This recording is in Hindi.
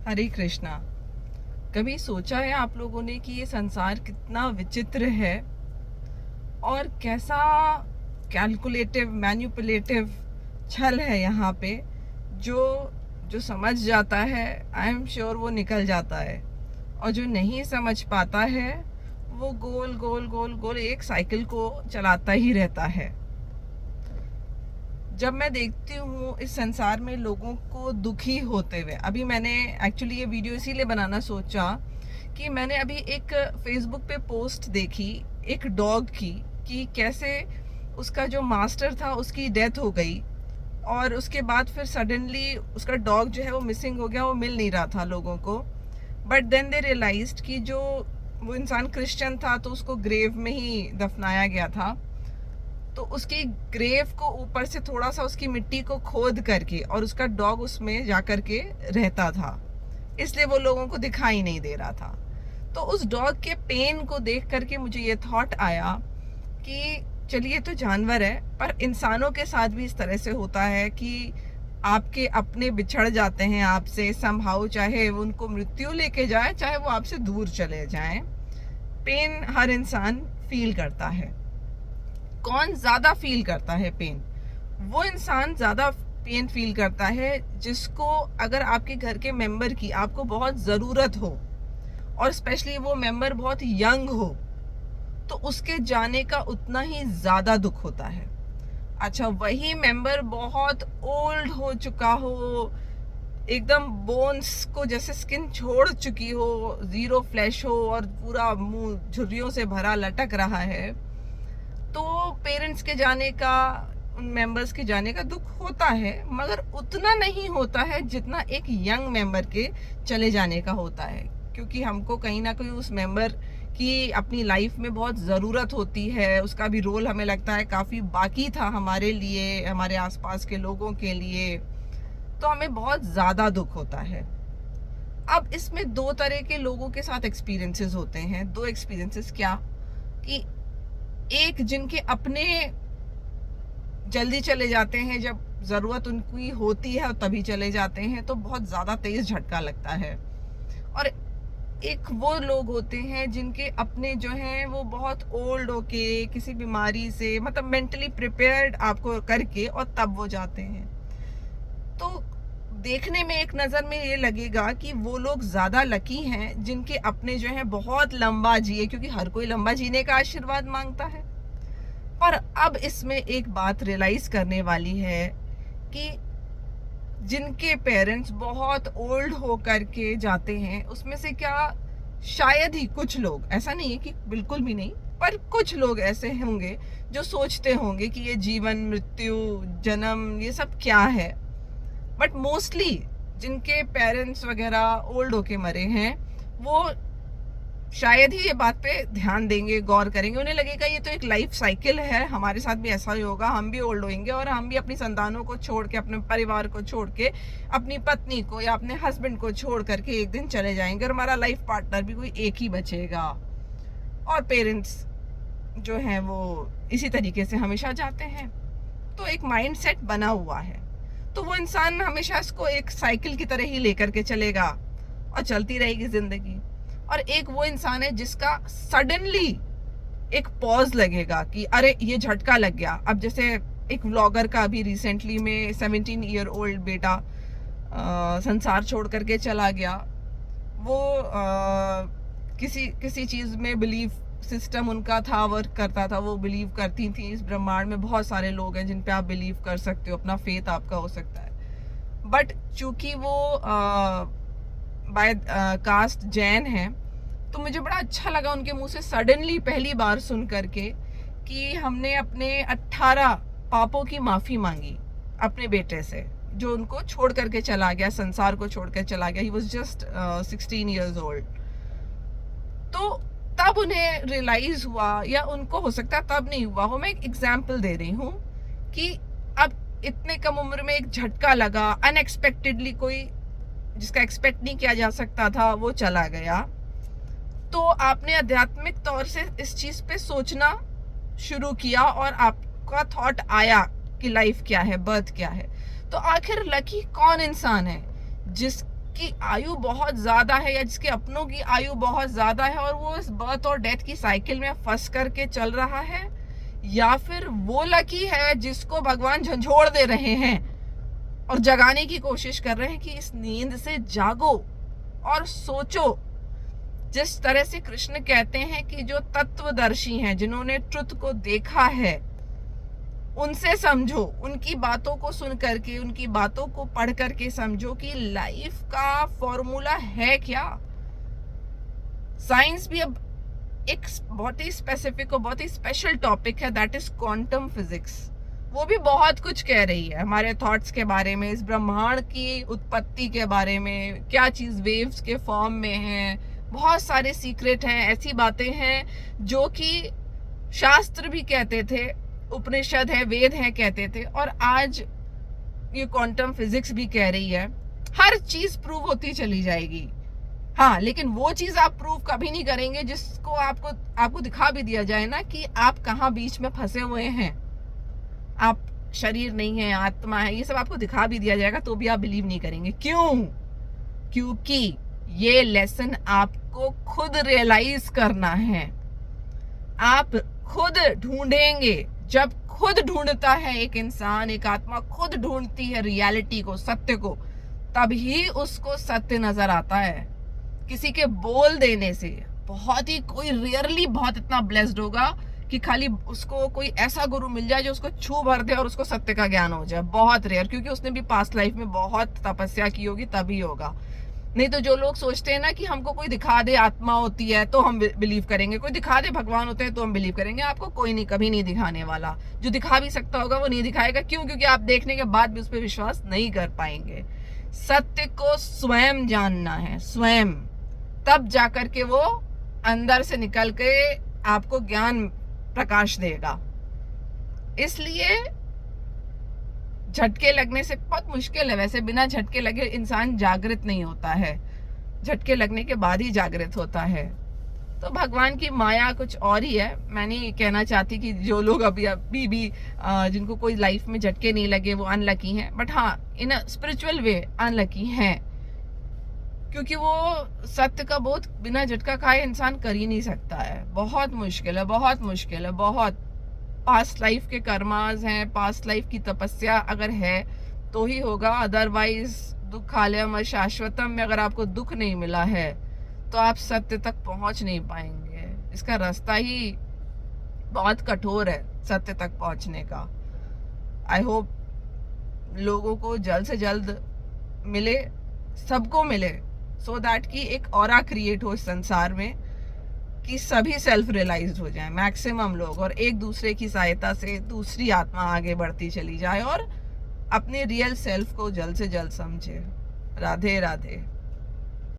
हरे कृष्णा। कभी सोचा है आप लोगों ने कि ये संसार कितना विचित्र है और कैसा कैलकुलेटिव मैन्युपुलेटिव छल है यहाँ पे। जो जो समझ जाता है आई एम श्योर वो निकल जाता है, और जो नहीं समझ पाता है वो गोल गोल गोल गोल एक साइकिल को चलाता ही रहता है। जब मैं देखती हूँ इस संसार में लोगों को दुखी होते हुए, अभी मैंने एक्चुअली ये वीडियो इसीलिए बनाना सोचा कि मैंने अभी एक फेसबुक पे पोस्ट देखी एक डॉग की, कि कैसे उसका जो मास्टर था उसकी डेथ हो गई और उसके बाद फिर सडनली उसका डॉग जो है वो मिसिंग हो गया, वो मिल नहीं रहा था लोगों को। बट देन दे रियलाइज्ड कि जो वो इंसान क्रिश्चियन था तो उसको ग्रेव में ही दफनाया गया था, तो उसकी ग्रेव को ऊपर से थोड़ा सा उसकी मिट्टी को खोद करके और उसका डॉग उसमें जा करके रहता था, इसलिए वो लोगों को दिखाई नहीं दे रहा था। तो उस डॉग के पेन को देख करके मुझे ये थॉट आया कि चलिए तो जानवर है, पर इंसानों के साथ भी इस तरह से होता है कि आपके अपने बिछड़ जाते हैं आपसे समहाउ, चाहे वो उनको मृत्यु लेके जाए चाहे वो आपसे दूर चले जाएं। पेन हर इंसान फील करता है। कौन ज्यादा फील करता है पेन? वो इंसान ज्यादा पेन फील करता है जिसको अगर आपके घर के मेंबर की आपको बहुत जरूरत हो, और स्पेशली वो मेंबर बहुत यंग हो, तो उसके जाने का उतना ही ज्यादा दुख होता है। अच्छा, वही मेंबर बहुत ओल्ड हो चुका हो, एकदम बोन्स को जैसे स्किन छोड़ चुकी हो, जीरो फ्लैश हो और पूरा मुंह झुर्रियों से भरा लटक रहा है, तो पेरेंट्स के जाने का, उन मेंबर्स के जाने का दुख होता है, मगर उतना नहीं होता है जितना एक यंग मेंबर के चले जाने का होता है। क्योंकि हमको कहीं ना कहीं उस मेंबर की अपनी लाइफ में बहुत ज़रूरत होती है, उसका भी रोल हमें लगता है काफ़ी बाकी था हमारे लिए, हमारे आसपास के लोगों के लिए, तो हमें बहुत ज़्यादा दुख होता है। अब इसमें दो तरह के लोगों के साथ एक्सपीरियंसेस होते हैं। दो एक्सपीरियंसेस क्या, कि एक जिनके अपने जल्दी चले जाते हैं, जब ज़रूरत उनकी होती है और तभी चले जाते हैं, तो बहुत ज़्यादा तेज़ झटका लगता है। और एक वो लोग होते हैं जिनके अपने जो हैं वो बहुत ओल्ड होके किसी बीमारी से, मतलब मेंटली प्रिपेयर्ड आपको करके, और तब वो जाते हैं। तो देखने में एक नज़र में ये लगेगा कि वो लोग ज़्यादा लकी हैं जिनके अपने जो हैं बहुत लंबा जिए, क्योंकि हर कोई लंबा जीने का आशीर्वाद मांगता है। पर अब इसमें एक बात रियलाइज करने वाली है कि जिनके पेरेंट्स बहुत ओल्ड हो करके जाते हैं, उसमें से क्या शायद ही कुछ लोग, ऐसा नहीं है कि बिल्कुल भी नहीं, पर कुछ लोग ऐसे होंगे जो सोचते होंगे कि ये जीवन मृत्यु जन्म ये सब क्या है। बट मोस्टली जिनके पेरेंट्स वगैरह ओल्ड होके मरे हैं, वो शायद ही ये बात पे ध्यान देंगे, गौर करेंगे। उन्हें लगेगा ये तो एक लाइफ साइकिल है, हमारे साथ भी ऐसा ही होगा, हम भी ओल्ड होंगे और हम भी अपनी संतानों को छोड़ के, अपने परिवार को छोड़ के, अपनी पत्नी को या अपने हस्बैंड को छोड़ करके एक दिन चले जाएंगे और हमारा लाइफ पार्टनर भी कोई एक ही बचेगा। और पेरेंट्स जो हैं वो इसी तरीके से हमेशा जाते हैं। तो एक माइंड सेट बना हुआ है, तो वो इंसान हमेशा इसको एक साइकिल की तरह ही लेकर के चलेगा और चलती रहेगी जिंदगी। और एक वो इंसान है जिसका सडनली एक पॉज लगेगा कि अरे ये झटका लग गया। अब जैसे एक व्लॉगर का अभी रिसेंटली में 17 ईयर ओल्ड बेटा संसार छोड़ करके चला गया। वो किसी चीज में बिलीव सिस्टम उनका था, वर्क करता था, वो बिलीव करती थी इस ब्रह्मांड में बहुत सारे लोग हैं जिन पे आप बिलीव कर सकते हो, अपना फेथ आपका हो सकता है। बट चूंकि वो बाय कास्ट जैन है, तो मुझे बड़ा अच्छा लगा उनके मुंह से सडनली पहली बार सुन करके कि हमने अपने 18 पापों की माफी मांगी अपने बेटे से, जो उनको छोड़ करके चला गया, संसार को छोड़ कर चला गया। He was just 16 years old. तो तब उन्हें रियलाइज हुआ, या उनको हो सकता है तब नहीं हुआ हो, मैं एक एग्जाम्पल दे रही हूँ कि अब इतने कम उम्र में एक झटका लगा अनएक्सपेक्टेडली, कोई जिसका एक्सपेक्ट नहीं किया जा सकता था वो चला गया। तो आपने आध्यात्मिक तौर से इस चीज पे सोचना शुरू किया और आपका थॉट आया कि लाइफ क्या है, बर्थ क्या है। तो आखिर लकी कौन इंसान है जिस जिसकी आयु बहुत ज्यादा है या जिसके अपनों की आयु बहुत ज्यादा है और वो इस बर्थ और डेथ की साइकिल में फंस करके चल रहा है, या फिर वो लकी है जिसको भगवान झंझोड़ दे रहे हैं और जगाने की कोशिश कर रहे हैं कि इस नींद से जागो और सोचो। जिस तरह से कृष्ण कहते हैं कि जो तत्वदर्शी हैं, जिन्होंने ट्रुथ को देखा है, उनसे समझो, उनकी बातों को सुन करके, उनकी बातों को पढ़ करके समझो कि लाइफ का फॉर्मूला है क्या। साइंस भी अब एक बहुत ही स्पेसिफिक और बहुत ही स्पेशल टॉपिक है, दैट इज क्वांटम फिजिक्स। वो भी बहुत कुछ कह रही है हमारे थॉट्स के बारे में, इस ब्रह्मांड की उत्पत्ति के बारे में, क्या चीज वेव्स के फॉर्म में है, बहुत सारे सीक्रेट हैं, ऐसी बातें हैं जो कि शास्त्र भी कहते थे, उपनिषद है, वेद है कहते थे, और आज ये क्वांटम फिजिक्स भी कह रही है। हर चीज प्रूव होती चली जाएगी, हाँ, लेकिन वो चीज आप प्रूव कभी नहीं करेंगे जिसको आपको दिखा भी दिया जाए ना कि आप कहाँ बीच में फंसे हुए हैं, आप शरीर नहीं है, आत्मा है, ये सब आपको दिखा भी दिया जाएगा तो भी आप बिलीव नहीं करेंगे। क्यों? क्योंकि ये लेसन आपको खुद रियलाइज करना है, आप खुद ढूंढेंगे। जब खुद ढूंढता है एक इंसान, एक आत्मा खुद ढूंढती है रियलिटी को, सत्य को, तभी उसको सत्य नजर आता है। किसी के बोल देने से बहुत ही, कोई रेयरली बहुत इतना ब्लेस्ड होगा कि खाली उसको कोई ऐसा गुरु मिल जाए जो उसको छू भर दे और उसको सत्य का ज्ञान हो जाए, बहुत रेयर, क्योंकि उसने भी पास्ट लाइफ में बहुत तपस्या की होगी, तभी होगा। नहीं तो जो लोग सोचते हैं ना कि हमको कोई दिखा दे आत्मा होती है तो हम बिलीव करेंगे, कोई दिखा दे भगवान होते हैं तो हम बिलीव करेंगे, आपको कोई नहीं, कभी नहीं दिखाने वाला। जो दिखा भी सकता होगा वो नहीं दिखाएगा। क्यों? क्योंकि आप देखने के बाद भी उस पर विश्वास नहीं कर पाएंगे। सत्य को स्वयं जानना है, स्वयं, तब जाकर के वो अंदर से निकल के आपको ज्ञान प्रकाश देगा। इसलिए झटके लगने से बहुत मुश्किल है, वैसे बिना झटके लगे इंसान जागृत नहीं होता है, झटके लगने के बाद ही जागृत होता है। तो भगवान की माया कुछ और ही है। मैं नहीं कहना चाहती कि जो लोग अभी भी जिनको कोई लाइफ में झटके नहीं लगे वो अनलकी हैं, बट हाँ, इन अ स्पिरिचुअल वे अनलकी हैं, क्योंकि वो सत्य का बोध बिना झटका खाए इंसान कर ही नहीं सकता है। बहुत मुश्किल है, बहुत मुश्किल है, बहुत। पास्ट लाइफ के कर्मास हैं, पास्ट लाइफ की तपस्या अगर है तो ही होगा, अदरवाइज दुखालयम शाश्वतम में अगर आपको दुख नहीं मिला है तो आप सत्य तक पहुंच नहीं पाएंगे। इसका रास्ता ही बहुत कठोर है सत्य तक पहुंचने का। आई होप लोगों को जल्द से जल्द मिले, सबको मिले, सो दैट कि एक ऑरा क्रिएट हो इस संसार में कि सभी सेल्फ रियलाइज्ड हो जाए, मैक्सिमम लोग, और एक दूसरे की सहायता से दूसरी आत्मा आगे बढ़ती चली जाए और अपने रियल सेल्फ को जल्द से जल्द समझे। राधे राधे।